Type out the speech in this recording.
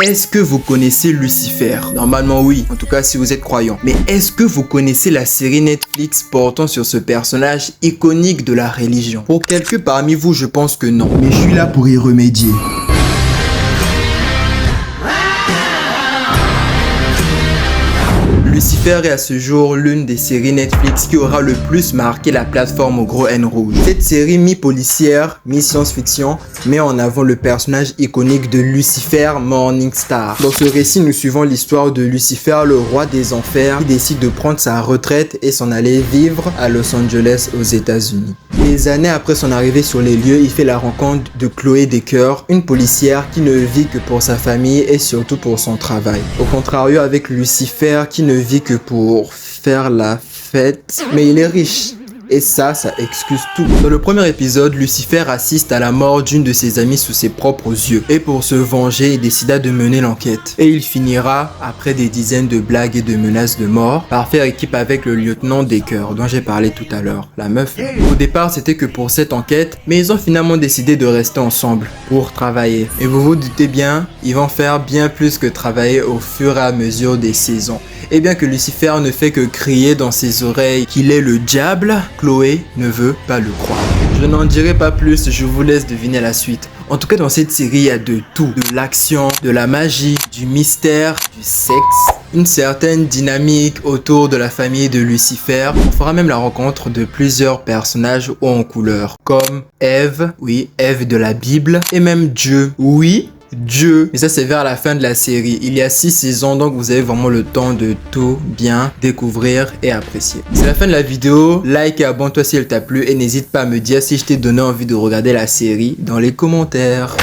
Est-ce que vous connaissez Lucifer? Normalement oui, en tout cas si vous êtes croyant. Mais est-ce que vous connaissez la série Netflix portant sur ce personnage iconique de la religion? Pour quelques parmi vous, je pense que non. Mais je suis là pour y remédier. Lucifer est à ce jour l'une des séries Netflix qui aura le plus marqué la plateforme au gros N rouge. Cette série mi-policière, mi-science-fiction met en avant le personnage iconique de Lucifer Morningstar. Dans ce récit, nous suivons l'histoire de Lucifer, le roi des enfers, qui décide de prendre sa retraite et s'en aller vivre à Los Angeles aux États-Unis. Des années après son arrivée sur les lieux, il fait la rencontre de Chloé Decker, une policière qui ne vit que pour sa famille et surtout pour son travail. Au contraire avec Lucifer qui ne vit que pour faire la fête, mais il est riche. Et ça excuse tout. Dans le premier épisode, Lucifer assiste à la mort d'une de ses amies sous ses propres yeux. Et pour se venger, il décida de mener l'enquête. Et il finira, après des dizaines de blagues et de menaces de mort, par faire équipe avec le lieutenant Decker, dont j'ai parlé tout à l'heure, la meuf. Au départ, c'était que pour cette enquête, mais ils ont finalement décidé de rester ensemble pour travailler. Et vous vous doutez bien, ils vont faire bien plus que travailler au fur et à mesure des saisons. Et bien que Lucifer ne fait que crier dans ses oreilles qu'il est le diable, Chloé ne veut pas le croire. Je n'en dirai pas plus, je vous laisse deviner la suite. En tout cas, dans cette série, il y a de tout. De l'action, de la magie, du mystère, du sexe, une certaine dynamique autour de la famille de Lucifer. On fera même la rencontre de plusieurs personnages hauts en couleur, comme Ève, oui, Ève de la Bible, et même Dieu, oui, Dieu. Et ça c'est vers la fin de la série. Il y a 6 saisons, donc vous avez vraiment le temps de tout bien découvrir et apprécier. C'est la fin de la vidéo. Like et abonne-toi si elle t'a plu et n'hésite pas à me dire si je t'ai donné envie de regarder la série dans les commentaires.